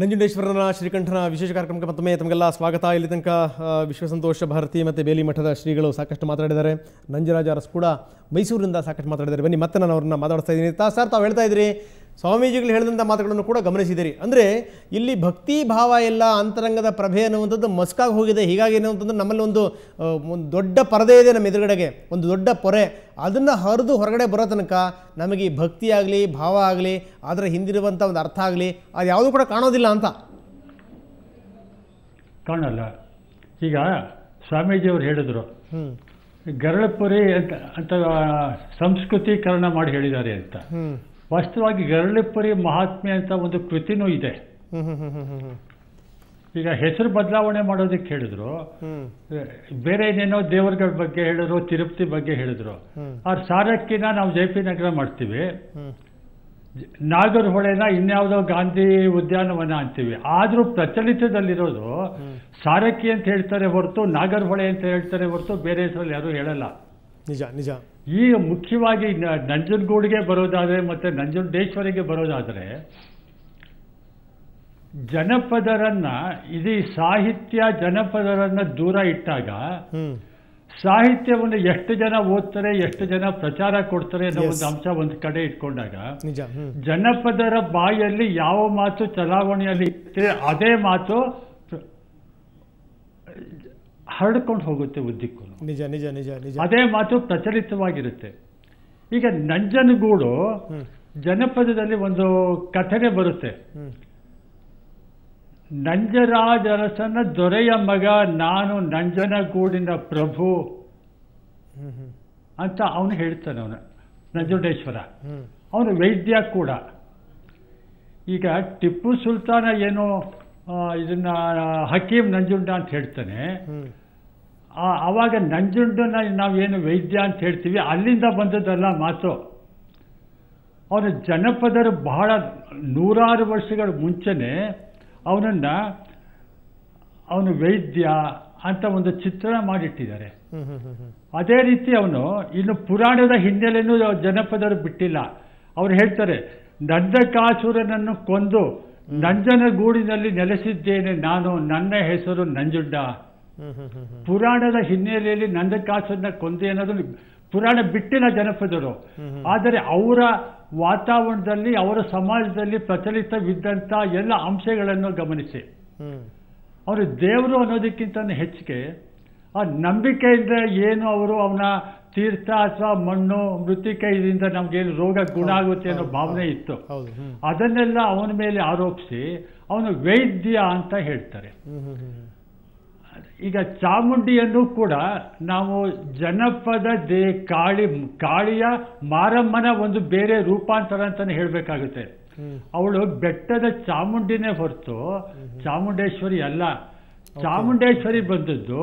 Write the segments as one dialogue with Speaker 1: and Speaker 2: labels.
Speaker 1: ನಂಜುಂಡೇಶ್ವರನ ಶ್ರೀಕಂಠನ ವಿಶೇಷ ಕಾರ್ಯಕ್ರಮಕ್ಕೆ ಮತ್ತೊಮ್ಮೆ ತಮಗೆಲ್ಲ ಸ್ವಾಗತ. ಇಲ್ಲಿ ತನಕ ವಿಶ್ವಸಂತೋಷ ಭಾರತಿ ಮತ್ತು ಬೇಲಿಮಠದ ಶ್ರೀಗಳು ಸಾಕಷ್ಟು ಮಾತಾಡಿದ್ದಾರೆ. ನಂಜರಾಜ ಅರಸ್ ಕೂಡ ಮೈಸೂರಿನಿಂದ ಸಾಕಷ್ಟು ಮಾತಾಡಿದ್ದಾರೆ. ಬನ್ನಿ ಮತ್ತೆ ನಾನು ಅವ್ರನ್ನ ಮಾತಾಡ್ತಾ ಇದ್ದೀನಿ. ಸರ್, ತಾವು ಹೇಳ್ತಾ ಇದ್ರಿ, ಸ್ವಾಮೀಜಿಗಳು ಹೇಳಿದಂಥ ಮಾತುಗಳನ್ನು ಕೂಡ ಗಮನಿಸಿದಿರಿ. ಅಂದರೆ ಇಲ್ಲಿ ಭಕ್ತಿ ಭಾವ ಎಲ್ಲ ಅಂತರಂಗದ ಪ್ರಭೆ ಅನ್ನುವಂಥದ್ದು ಮಸ್ಕಾಗಿ ಹೋಗಿದೆ. ಹೀಗಾಗಿ ಏನು ಅಂತಂದ್ರೆ ನಮ್ಮಲ್ಲಿ ಒಂದು ದೊಡ್ಡ ಪರದೆ ಇದೆ ನಮ್ಮ ಎದುರುಗಡೆಗೆ, ಒಂದು ದೊಡ್ಡ ಪೊರೆ. ಅದನ್ನು ಹರಿದು ಹೊರಗಡೆ ಬರೋ ತನಕ ನಮಗೆ ಭಕ್ತಿ ಆಗಲಿ ಭಾವ ಆಗಲಿ ಅದರ ಹಿಂದಿರುವಂಥ ಒಂದು ಅರ್ಥ ಆಗಲಿ ಅದು ಯಾವುದೂ ಕೂಡ ಕಾಣೋದಿಲ್ಲ ಅಂತ.
Speaker 2: ಕಾಣಲ್ಲ. ಈಗ ಸ್ವಾಮೀಜಿಯವರು ಹೇಳಿದ್ರು, ಗರಳಪುರಿ ಅಂತ ಸಂಸ್ಕೃತೀಕರಣ ಮಾಡಿ ಹೇಳಿದ್ದಾರೆ ಅಂತ. ವಾಸ್ತವವಾಗಿ ಗರಳಪುರಿ ಮಹಾತ್ಮೆ ಅಂತ ಒಂದು ಕೃತಿನೂ ಇದೆ. ಈಗ ಹೆಸರು ಬದಲಾವಣೆ ಮಾಡೋದಕ್ಕೆ ಹೇಳಿದ್ರು, ಬೇರೆ ಏನೇನೋ ದೇವರುಗಳ ಬಗ್ಗೆ ಹೇಳಿದ್ರು, ತಿರುಪತಿ ಬಗ್ಗೆ ಹೇಳಿದ್ರು. ಆ ಸಾರಕ್ಕಿನ ನಾವು ಜೆ.ಪಿ. ನಗರ ಮಾಡ್ತೀವಿ, ನಾಗರಹೊಳೆನ ಇನ್ಯಾವುದೋ ಗಾಂಧಿ ಉದ್ಯಾನವನ ಅಂತೀವಿ. ಆದರೂ ಪ್ರಚಲಿತದಲ್ಲಿರೋದು ಸಾರಕ್ಕಿ ಅಂತ ಹೇಳ್ತಾರೆ ಹೊರತು ನಾಗರಹೊಳೆ ಅಂತ ಹೇಳ್ತಾರೆ ಹೊರತು ಬೇರೆ ಹೆಸರಲ್ಲಿ ಯಾರೂ ಹೇಳಲ್ಲ.
Speaker 1: ನಿಜ ನಿಜ.
Speaker 2: ಈಗ ಮುಖ್ಯವಾಗಿ ನಂಜನಗೂಡಿಗೆ ಬರೋದಾದರೆ ಮತ್ತು ನಂಜುಂಡೇಶ್ವರಿಗೆ ಬರೋದಾದರೆ ಜನಪದರನ್ನ ಇಡೀ ಸಾಹಿತ್ಯ ಜನಪದರನ್ನ ದೂರ ಇಟ್ಟಾಗ ಸಾಹಿತ್ಯವನ್ನು ಎಷ್ಟು ಜನ ಓದ್ತಾರೆ, ಎಷ್ಟು ಜನ ಪ್ರಚಾರ ಕೊಡ್ತಾರೆ ಅನ್ನೋ ಒಂದು ಅಂಶ ಒಂದು ಕಡೆ ಇಟ್ಕೊಂಡಾಗ ಜನಪದರ ಬಾಯಲ್ಲಿ ಯಾವ ಮಾತು ಚಲಾವಣೆಯಲ್ಲಿ ಇರ್ತದೆ ಅದೇ ಮಾತು ಹರಡ್ಕೊಂಡು ಹೋಗುತ್ತೆ ಉದ್ದಕ್ಕೂ.
Speaker 1: ನಿಜ ನಿಜ ನಿಜ ನಿಜ.
Speaker 2: ಅದೇ ಮಾತು ಪ್ರಚಲಿತವಾಗಿರುತ್ತೆ. ಈಗ ನಂಜನಗೂಡು ಜನಪದದಲ್ಲಿ ಒಂದು ಕಥೆಗೆ ಬರುತ್ತೆ. ನಂಜರಾಜ ಅರಸನ ದೊರೆಯ ಮಗ ನಾನು ನಂಜನಗೂಡಿನ ಪ್ರಭು ಅಂತ ಅವನು ಹೇಳ್ತಾನೆ. ಅವನು ನಂಜುಂಡೇಶ್ವರ, ಅವನು ವೈದ್ಯ ಕೂಡ. ಈಗ ಟಿಪ್ಪು ಸುಲ್ತಾನ ಏನು ಇದನ್ನ ಹಕೀಂ ನಂಜುಂಡ ಅಂತ ಹೇಳ್ತಾನೆ, ಆವಾಗ ನಂಜುಂಡನ ನಾವೇನು ವೈದ್ಯ ಅಂತ ಹೇಳ್ತೀವಿ ಅಲ್ಲಿಂದ ಬಂದದ್ದಲ್ಲ ಮಾತು. ಅವನು ಜನಪದರು ಬಹಳ ನೂರಾರು ವರ್ಷಗಳ ಮುಂಚೆನೆ ಅವನು ವೈದ್ಯ ಅಂತ ಒಂದು ಚಿತ್ರಣ ಮಾಡಿಟ್ಟಿದ್ದಾರೆ. ಅದೇ ರೀತಿ ಅವನು ಇನ್ನು ಪುರಾಣದ ಹಿನ್ನೆಲೆಯೂ ಜನಪದರು ಬಿಟ್ಟಿಲ್ಲ. ಅವ್ರು ಹೇಳ್ತಾರೆ, ನಂದಕಾಸುರನನ್ನು ಕೊಂದು ನಂಜನಗೂಡಿನಲ್ಲಿ ನೆಲೆಸಿದ್ದೇನೆ ನಾನು, ನನ್ನ ಹೆಸರು ನಂಜುಂಡ. ಪುರಾಣದ ಹಿನ್ನೆಲೆಯಲ್ಲಿ ನಂದಕಾಸುರನ ಕೊಂದೆ ಅನ್ನೋದು ಪುರಾಣ ಬಿಟ್ಟಿಲ್ಲ ಜನಪದರು. ಆದರೆ ಅವರ ವಾತಾವರಣದಲ್ಲಿ ಅವರ ಸಮಾಜದಲ್ಲಿ ಪ್ರಚಲಿತವಿದ್ದಂಥ ಎಲ್ಲ ಅಂಶಗಳನ್ನು ಗಮನಿಸಿ ಅವರು ದೇವರು ಅನ್ನೋದಕ್ಕಿಂತ ಹೆಚ್ಚಿಗೆ ಆ ನಂಬಿಕೆಯಿಂದ ಏನು ಅವರು ಅವನ ತೀರ್ಥ ಅಥವಾ ಮಣ್ಣು ಮೃತ್ತಿಕೆಯಿಂದ ನಮ್ಗೇನು ರೋಗ ಗುಣ ಆಗುತ್ತೆ ಅನ್ನೋ ಭಾವನೆ ಇತ್ತು, ಅದನ್ನೆಲ್ಲ ಅವನ ಮೇಲೆ ಆರೋಪಿಸಿ ಅವನು ವೈದ್ಯ ಅಂತ ಹೇಳ್ತಾರೆ. ಈಗ ಚಾಮುಂಡಿಯನ್ನು ಕೂಡ ನಾವು ಜನಪದ ಕಾಳಿಯ ಮಾರಮ್ಮನ ಒಂದು ಬೇರೆ ರೂಪಾಂತರ ಅಂತಾನೆ ಹೇಳಬೇಕಾಗುತ್ತೆ. ಅವಳು ಬೆಟ್ಟದ ಚಾಮುಂಡಿನೇ ಹೊರತು ಚಾಮುಂಡೇಶ್ವರಿ ಅಲ್ಲ. ಚಾಮುಂಡೇಶ್ವರಿ ಬಂದದ್ದು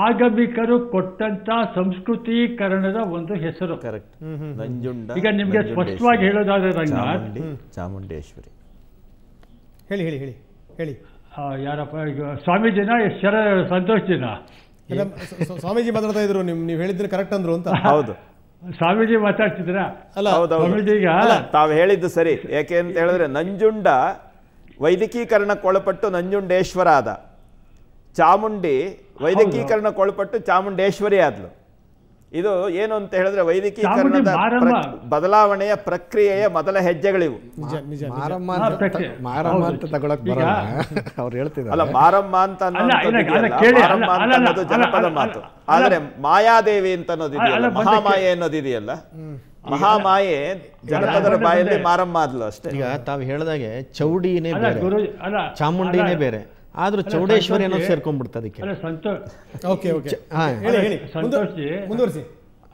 Speaker 2: ಆಗಮಿಕರು ಕೊಟ್ಟಂತ ಸಂಸ್ಕೃತೀಕರಣದ ಒಂದು ಹೆಸರು. ಈಗ ನಿಮ್ಗೆ ಸ್ಪಷ್ಟವಾಗಿ ಹೇಳೋದಾದ್ರೆ ರಂಗನಾಥ್,
Speaker 3: ಚಾಮುಂಡೇಶ್ವರಿ
Speaker 1: ಹೇಳಿ ಹೇಳಿ ಹೇಳಿ ಹೇಳಿ
Speaker 2: ಯಾರಪ್ಪ ಈಗ ಸ್ವಾಮೀಜಿನ ಸಂತೋಷ್ ಜಿನ
Speaker 1: ಸ್ವಾಮೀಜಿ ಮಾತಾಡ್ತಾ ಇದ್ರು, ನೀವು ಹೇಳಿದ್ರೆ ಕರೆಕ್ಟ್ ಅಂದ್ರು ಅಂತ.
Speaker 3: ಹೌದು,
Speaker 2: ಸ್ವಾಮೀಜಿ ಮಾತಾಡ್ತಿದ್ರ?
Speaker 3: ಸ್ವಾಮೀಜಿಗ ತಾವು ಹೇಳಿದ್ದು ಸರಿ. ಯಾಕೆ ಅಂತ ಹೇಳಿದ್ರೆ ನಂಜುಂಡ ವೈದಿಕೀಕರಣಕ್ಕೊಳಪಟ್ಟು ನಂಜುಂಡೇಶ್ವರ ಆದ, ಚಾಮುಂಡಿ ವೈದಿಕೀಕರಣಕ್ಕೊಳಪಟ್ಟು ಚಾಮುಂಡೇಶ್ವರಿ ಆದ್ಲು. ಇದು ಏನು ಅಂತ ಹೇಳಿದ್ರೆ ವೈದಿಕೀಕರಣದ ಬದಲಾವಣೆಯ ಪ್ರಕ್ರಿಯೆಯ ಮೊದಲ ಹೆಜ್ಜೆಗಳಿವು. ಅಲ್ಲ, ಮಾರಮ್ಮ ಅಂತ ಅನ್ನೋದು ಜನಪದ ಮಾತು. ಆದ್ರೆ ಮಾಯಾದೇವಿ ಅಂತ ಅನ್ನೋದಿದೆಯಲ್ಲ, ಮಹಾಮಾಯೆ ಅನ್ನೋದಿದೆಯಲ್ಲ, ಮಹಾಮಾಯೆ ಜನಪದರ ಬಾಯಲ್ಲಿ ಮಾರಮ್ಮ ಆದ್ಲು ಅಷ್ಟೇ.
Speaker 4: ಈಗ ತಾವು ಹೇಳಿದಾಗೆ ಚೌಡಿನೇ ಬೇರೆ, ಚಾಮುಂಡಿನೇ ಬೇರೆ, ಆದ್ರೂ ಚೌಡೇಶ್ವರಿ ಅನ್ನೋದು ಸೇರ್ಕೊಂಡ್ಬಿಡ್ತದೆ ಅದಕ್ಕೆ.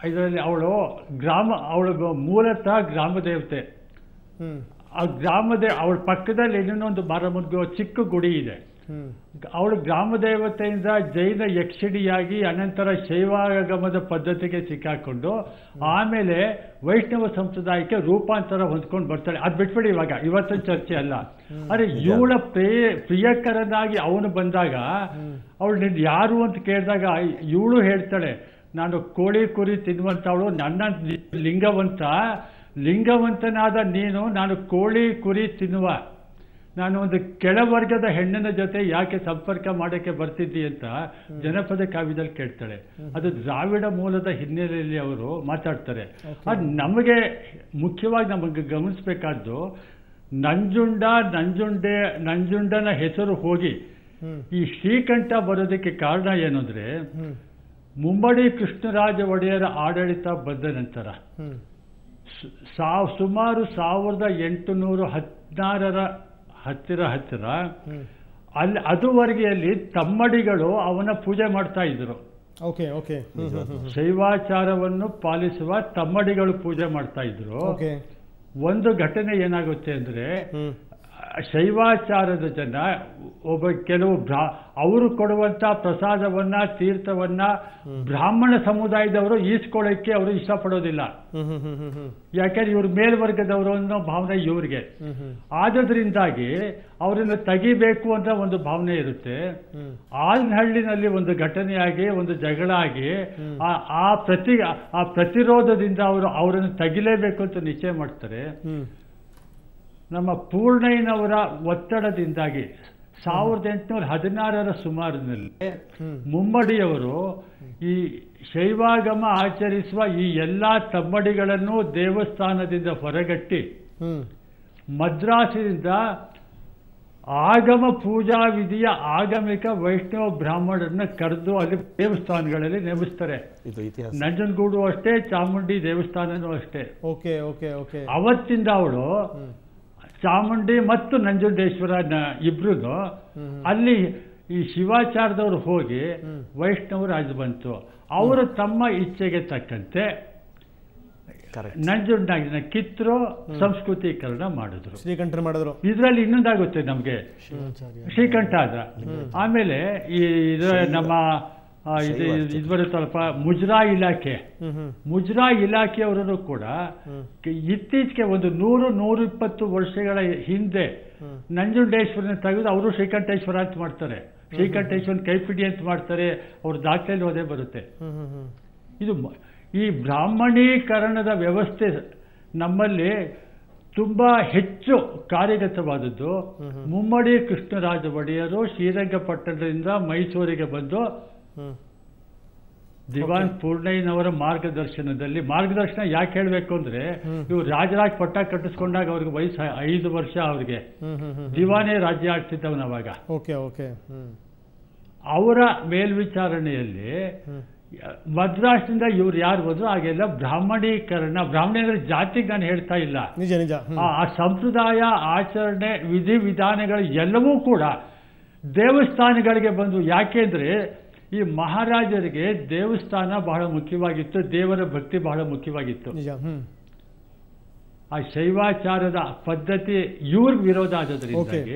Speaker 2: ಇದರಲ್ಲಿ ಅವಳು ಅವಳು ಮೂಲತಃ ಗ್ರಾಮ ದೇವತೆ. ಆ ಅವಳ ಪಕ್ಕದಲ್ಲಿ ಇನ್ನೊಂದು ಮಾರಮ್ಮನಿಗೆ ಚಿಕ್ಕ ಗುಡಿ ಇದೆ. ಅವಳು ಗ್ರಾಮ ದೇವತೆಯಿಂದ ಜೈನ ಯಕ್ಷಿಣಿಯಾಗಿ ಅನಂತರ ಶೈವಾಗಮದ ಪದ್ಧತಿಗೆ ಸಿಕ್ಕಾಕೊಂಡು ಆಮೇಲೆ ವೈಷ್ಣವ ಸಂಪ್ರದಾಯಕ್ಕೆ ರೂಪಾಂತರ ಹೊಂದ್ಕೊಂಡು ಬರ್ತಾಳೆ. ಅದು ಬಿಟ್ಬಿಡಿ, ಇವತ್ತಿನ ಚರ್ಚೆ ಅಲ್ಲ. ಅರೆ ಇವಳ ಪ್ರಿಯಕರನಾಗಿ ಅವನು ಬಂದಾಗ ಅವಳು ನಿನ್ ಯಾರು ಅಂತ ಕೇಳಿದಾಗ ಇವಳು ಹೇಳ್ತಾಳೆ, ನಾನು ಕೋಳಿ ಕುರಿ ತಿನ್ನುವಂಥವಳು, ನನ್ನ ಲಿಂಗವಂತನಾದ ನೀನು ನಾನು ಕೋಳಿ ಕುರಿ ತಿನ್ನುವ ನಾನು ಒಂದು ಕೆಳವರ್ಗದ ಹೆಣ್ಣಿನ ಜೊತೆ ಯಾಕೆ ಸಂಪರ್ಕ ಮಾಡೋಕ್ಕೆ ಬರ್ತಿದ್ದಿ ಅಂತ ಜನಪದ ಕಾವ್ಯದಲ್ಲಿ ಕೇಳ್ತಾಳೆ. ಅದು ದ್ರಾವಿಡ ಮೂಲದ ಹಿನ್ನೆಲೆಯಲ್ಲಿ ಅವರು ಮಾತಾಡ್ತಾರೆ. ಅದು ನಮಗೆ ಮುಖ್ಯವಾಗಿ ನಮಗೆ ಗಮನಿಸಬೇಕಾದ್ದು ನಂಜುಂಡನ ಹೆಸರು ಹೋಗಿ ಈ ಶ್ರೀಕಂಠ ಬರೋದಕ್ಕೆ ಕಾರಣ ಏನಂದ್ರೆ ಮುಮ್ಮಡಿ ಕೃಷ್ಣರಾಜ ಒಡೆಯರ ಆಡಳಿತ ಬಂದ ನಂತರ ಸುಮಾರು 1816 ಹತ್ತಿರ ಅಲ್ಲಿ ಅದುವರೆಗೆ ಅಲ್ಲಿ ತಮ್ಮಡಿಗಳು ಅವನ ಪೂಜೆ ಮಾಡ್ತಾ ಇದ್ರು. ಶೈವಾಚಾರವನ್ನು ಪಾಲಿಸುವ ತಮ್ಮಡಿಗಳು ಪೂಜೆ ಮಾಡ್ತಾ ಇದ್ರು. ಒಂದು ಘಟನೆ ಏನಾಗುತ್ತೆ ಅಂದ್ರೆ ಶೈವಾಚಾರದ ಜನ ಕೆಲವು ಅವರು ಕೊಡುವಂತ ಪ್ರಸಾದವನ್ನ ತೀರ್ಥವನ್ನ ಬ್ರಾಹ್ಮಣ ಸಮುದಾಯದವರು ಈಸ್ಕೊಳ್ಳೋಕೆ ಅವರು ಇಷ್ಟಪಡೋದಿಲ್ಲ. ಯಾಕೆಂದ್ರೆ ಇವ್ರ ಮೇಲ್ವರ್ಗದವರು ಅನ್ನೋ ಭಾವನೆ ಇವ್ರಿಗೆ. ಆದ್ರಿಂದಾಗಿ ಅವರನ್ನು ತೆಗಿಬೇಕು ಅಂತ ಒಂದು ಭಾವನೆ ಇರುತ್ತೆ. ಆಲ್ನಹಳ್ಳಿನಲ್ಲಿ ಒಂದು ಘಟನೆಯಾಗಿ ಒಂದು ಜಗಳ ಆಗಿ ಆ ಪ್ರತಿರೋಧದಿಂದ ಅವರನ್ನು ತೆಗಿಲೇಬೇಕು ಅಂತ ನಿಶ್ಚಯ ಮಾಡ್ತಾರೆ. ನಮ್ಮ ಪೂರ್ಣಯ್ಯನವರ ಒತ್ತಡದಿಂದಾಗಿ 1816 ಸುಮಾರಿನಲ್ಲಿ ಮುಮ್ಮಡಿಯವರು ಈ ಶೈವಾಗಮ ಆಚರಿಸುವ ಈ ಎಲ್ಲಾ ತಮ್ಮಡಿಗಳನ್ನು ದೇವಸ್ಥಾನದಿಂದ ಹೊರಗಟ್ಟಿ ಮದ್ರಾಸಿನಿಂದ ಆಗಮ ಪೂಜಾ ವಿಧಿಯ ಆಗಮಿಕ ವೈಷ್ಣವ ಬ್ರಾಹ್ಮಣರನ್ನ ಕರೆದು ಅಲ್ಲಿ ದೇವಸ್ಥಾನಗಳಲ್ಲಿ ನೇಮಿಸ್ತಾರೆ. ನಂಜನಗೂಡು ಅಷ್ಟೇ, ಚಾಮುಂಡಿ ದೇವಸ್ಥಾನನೂ ಅಷ್ಟೇ. ಅವತ್ತಿಂದ ಅವಳು ಚಾಮುಂಡಿ ಮತ್ತು ನಂಜುಂಡೇಶ್ವರ ಇಬ್ರು ಅಲ್ಲಿ ಈ ಶಿವಾಚಾರದವರು ಹೋಗಿ ವೈಷ್ಣವರಾಜ್ ಬಂತು. ಅವರು ತಮ್ಮ ಇಚ್ಛೆಗೆ ತಕ್ಕಂತೆ ನಂಜುಂಡಾಗಿನ ಕಿತ್ತರು, ಸಂಸ್ಕೃತೀಕರಣ ಮಾಡಿದ್ರು,
Speaker 1: ಶ್ರೀಕಂಠ ಮಾಡಿದ್ರು.
Speaker 2: ಇದರಲ್ಲಿ ಇನ್ನೊಂದಾಗುತ್ತೆ ನಮ್ಗೆ ಶ್ರೀಕಂಠ ಆದ ಆಮೇಲೆ ಈ ನಮ್ಮ ಇದು ಬರುತ್ತಲ್ಪ ಮುಜ್ರಾ ಇಲಾಖೆಯವರನ್ನು ಕೂಡ ಇತ್ತೀಚೆಗೆ ಒಂದು 100-120 ವರ್ಷಗಳ ಹಿಂದೆ ನಂಜುಂಡೇಶ್ವರನ ತೆಗೆದು ಅವರು ಶ್ರೀಕಂಠೇಶ್ವರ ಅಂತ ಮಾಡ್ತಾರೆ. ಶ್ರೀಕಂಠೇಶ್ವರನ ಕೈಪಿಡಿ ಅಂತ ಮಾಡ್ತಾರೆ. ಅವ್ರ ದಾಖಲೆಯಲ್ಲಿ ಅದೇ ಬರುತ್ತೆ. ಇದು ಈ ಬ್ರಾಹ್ಮಣೀಕರಣದ ವ್ಯವಸ್ಥೆ ನಮ್ಮಲ್ಲಿ ತುಂಬಾ ಹೆಚ್ಚು ಕಾರ್ಯಗತವಾದದ್ದು ಮುಮ್ಮಡಿ ಕೃಷ್ಣರಾಜ ಒಡೆಯರು ಶ್ರೀರಂಗಪಟ್ಟಣದಿಂದ ಮೈಸೂರಿಗೆ ಬಂದು ದಿವಾನ್ ಪೂರ್ಣಯ್ಯನವರ ಮಾರ್ಗದರ್ಶನ ಯಾಕೆ ಹೇಳಬೇಕು ಅಂದ್ರೆ ಇವ್ರು ರಾಜರಾಜ್ ಪಟ್ಟ ಕಟ್ಟಿಸ್ಕೊಂಡಾಗ ಅವ್ರಿಗೆ ವಯಸ್ಸು 5 ವರ್ಷ. ಅವ್ರಿಗೆ ದಿವಾನೇ ರಾಜ್ಯ ಆಡ್ತಿದ್ದವನವಾಗ. ಅವರ ಮೇಲ್ವಿಚಾರಣೆಯಲ್ಲಿ ಮದ್ರಾಸ್ನಿಂದ ಇವ್ರು ಯಾರು ಬಂದ್ರು ಹಾಗೆಲ್ಲ ಬ್ರಾಹ್ಮಣೀಕರಣ ಜಾತಿಗೆ ನಾನು ಹೇಳ್ತಾ ಇಲ್ಲ, ಆ ಸಂಪ್ರದಾಯ ಆಚರಣೆ ವಿಧಿವಿಧಾನಗಳು ಎಲ್ಲವೂ ಕೂಡ ದೇವಸ್ಥಾನಗಳಿಗೆ ಬಂದು. ಯಾಕೆಂದ್ರೆ ಈ ಮಹಾರಾಜರಿಗೆ ದೇವಸ್ಥಾನ ಬಹಳ ಮುಖ್ಯವಾಗಿತ್ತು, ದೇವರ ಭಕ್ತಿ ಬಹಳ ಮುಖ್ಯವಾಗಿತ್ತು. ಆ ಶೈವಾಚಾರದ ಪದ್ಧತಿ ಇವ್ರಿಗೆ ವಿರೋಧ ಆದ್ರಿಂದಾಗಿ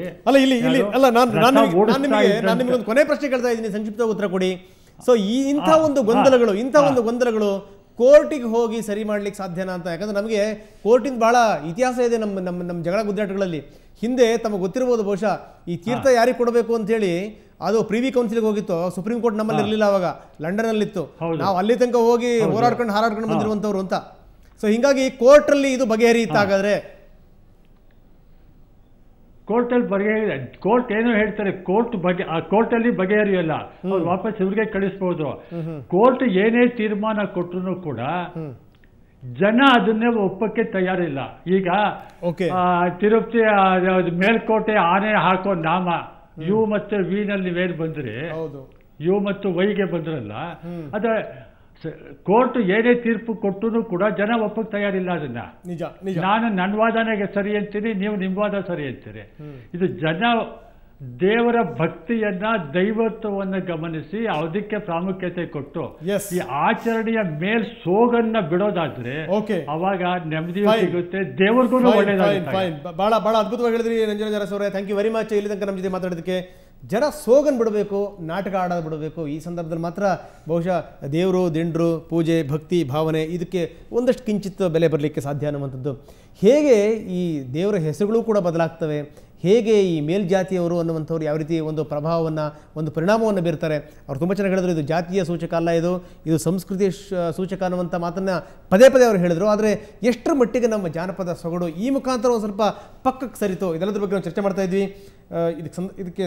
Speaker 1: ಕೊನೆ ಪ್ರಶ್ನೆ ಕೇಳ್ತಾ ಇದ್ದೀನಿ, ಸಂಕ್ಷಿಪ್ತ ಉತ್ತರ ಕೊಡಿ. ಸೊ ಇಂಥ ಒಂದು ಗೊಂದಲಗಳು ಕೋರ್ಟಿಗೆ ಹೋಗಿ ಸರಿ ಮಾಡ್ಲಿಕ್ಕೆ ಸಾಧ್ಯನಾ ಅಂತ? ಯಾಕಂದ್ರೆ ನಮಗೆ ಕೋರ್ಟಿಂದ ಬಹಳ ಇತಿಹಾಸ ಇದೆ ನಮ್ಮ ಜಗಳ ಗುದ್ದಾಟಗಳಲ್ಲಿ. ಹಿಂದೆ ತಮಗೆ ಗೊತ್ತಿರಬಹುದು ಬಹುಶಃ ಈ ತೀರ್ಥ ಯಾರಿಗೆ ಕೊಡಬೇಕು ಅಂತ ಹೇಳಿ ಅದು ಪ್ರಿವಿ ಕೌನ್ಸಿಲ್ಗೆ ಹೋಗಿತ್ತು. ಸುಪ್ರೀಂ ಕೋರ್ಟ್ ನಮ್ಮಲ್ಲಿ ಇರಲಿಲ್ಲ ಅವಾಗ, ಲಂಡನ್ ಅಲ್ಲಿ ಇತ್ತು. ನಾವು ಅಲ್ಲಿ ತನಕ ಹೋಗಿ ಹಾರಾಡ್ಕೊಂಡು ಬಂದಿರುವಂತವ್ರು ಅಂತ. ಸೊ ಹಿಂಗಾಗಿ ಕೋರ್ಟ್ ಅಲ್ಲಿ ಇದು ಬಗೆಹರಿಯುತ್ತಾಗಾದ್ರೆ
Speaker 2: ಕೋರ್ಟ್ ಏನೋ ಹೇಳ್ತಾರೆ, ಕೋರ್ಟ್ ಅಲ್ಲಿ ಬಗೆಹರಿಯಲ್ಲ, ಅವ್ರು ವಾಪಸ್ ಇವ್ರಿಗೆ ಕಳಿಸಬಹುದು. ಕೋರ್ಟ್ ಏನೇ ತೀರ್ಮಾನ ಕೊಟ್ಟರು ಕೂಡ ಜನ ಅದನ್ನೇ ಒಪ್ಪಕ್ಕೆ ತಯಾರಿಲ್ಲ. ಈಗ ತಿರುಪತಿ ಮೇಲ್ಕೋಟೆ ಆನೆ ಹಾಕೋ ನಾಮ ಯು ಮತ್ತೆ ವಿನಲ್ಲಿ ನೀವೇನು ಬಂದ್ರೆ ಯು ಮತ್ತು ವೈಗೆ ಬಂದ್ರಲ್ಲ, ಅದ ಕೋರ್ಟ್ ಏನೇ ತೀರ್ಪು ಕೊಟ್ಟರು ಕೂಡ ಜನ ಒಪ್ಪಕ್ಕೆ ತಯಾರಿಲ್ಲ ಅದನ್ನ. ನಾನು ನನ್ನ ವಾದನೆಗೆ ಸರಿ ಅಂತೀನಿ, ನೀವು ನಿಮ್ಮ ವಾದ ಸರಿ ಅಂತೀರಿ. ಇದು ಜನ ದೇವರ ಭಕ್ತಿಯನ್ನ ದೈವತ್ವವನ್ನು ಗಮನಿಸಿ ಅದಕ್ಕೆ ಪ್ರಾಮುಖ್ಯತೆ ಕೊಟ್ಟು ಈ ಆಚರಣೆಯ ಮೇಲ್ ಸೋಗನ್ನ ಬಿಡೋದಾದ್ರೆ ಅವಾಗ ನೆಮ್ಮದಿ ಸಿಗುತ್ತೆ, ದೇವರಿಗೂ ಒಳ್ಳೇದಾಗುತ್ತೆ.
Speaker 1: ಬಹಳ ಅದ್ಭುತವಾಗಿ ಹೇಳಿದ್ರಿ ನಂಜರಾಜ್ ಅರಸ್ ಅವರೇ, ಥ್ಯಾಂಕ್ ಯು ವೆರಿ ಮಚ್. ಇಲ್ಲಿ ತನಕ ನಮ್ಮ ಜೊತೆ ಮಾತಾಡೋದಕ್ಕೆ. ಜನ ಸೋಗನ್ ಬಿಡಬೇಕು, ನಾಟಕ ಆಡೋದು ಬಿಡಬೇಕು. ಈ ಸಂದರ್ಭದಲ್ಲಿ ಮಾತ್ರ ಬಹುಶಃ ದೇವರು, ದಿಂಡ್ರು, ಪೂಜೆ, ಭಕ್ತಿ, ಭಾವನೆ ಇದಕ್ಕೆ ಒಂದಷ್ಟು ಕಿಂಚಿತ್ ಬೆಲೆ ಬರಲಿಕ್ಕೆ ಸಾಧ್ಯ ಅನ್ನುವಂಥದ್ದು. ಹೇಗೆ ಈ ದೇವರ ಹೆಸರುಗಳು ಕೂಡ ಬದಲಾಗ್ತವೆ, ಹೇಗೆ ಈ ಮೇಲ್ಜಾತಿಯವರು ಅನ್ನುವಂಥವ್ರು ಯಾವ ರೀತಿ ಒಂದು ಪ್ರಭಾವವನ್ನು ಒಂದು ಪರಿಣಾಮವನ್ನು ಬೀರ್ತಾರೆ. ಅವ್ರು ತುಂಬ ಚೆನ್ನಾಗಿ ಹೇಳಿದ್ರು, ಇದು ಜಾತಿಯ ಸೂಚಕ ಅಲ್ಲ, ಇದು ಸಂಸ್ಕೃತಿಯ ಸೂಚಕ ಅನ್ನುವಂಥ ಮಾತನ್ನು ಪದೇ ಪದೇ ಅವರು ಹೇಳಿದರು. ಆದರೆ ಎಷ್ಟರ ಮಟ್ಟಿಗೆ ನಮ್ಮ ಜಾನಪದ ಸೊಗಡು ಈ ಮುಖಾಂತರ ಒಂದು ಸ್ವಲ್ಪ ಪಕ್ಕಕ್ಕೆ ಸರಿತು, ಇದೆಲ್ಲದ್ರ ಬಗ್ಗೆ ನಾವು ಚರ್ಚೆ ಮಾಡ್ತಾ ಇದ್ವಿ. ಇದಕ್ಕೆ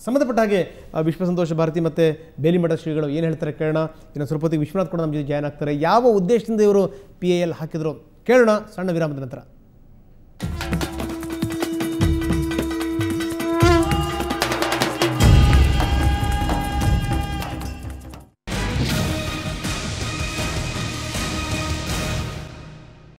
Speaker 1: ಸಂಬಂಧಪಟ್ಟ ಹಾಗೆ ವಿಶ್ವಸಂತೋಷ ಭಾರತಿ ಮತ್ತು ಬೇಲಿಮಠದ ಶ್ರೀಗಳು ಏನು ಹೇಳ್ತಾರೆ ಕೇಳೋಣ. ಇನ್ನು ಸ್ವಲ್ಪ ಹೊತ್ತಿಗೆ ವಿಶ್ವನಾಥ್ ಕೂಡ ನಮ್ಮ ಜೊತೆ ಜಾಯ್ನ್ ಆಗ್ತಾರೆ. ಯಾವ ಉದ್ದೇಶದಿಂದ ಇವರು PAL ಹಾಕಿದ್ರು ಕೇಳೋಣ ಸಣ್ಣ ವಿರಾಮದ ನಂತರ.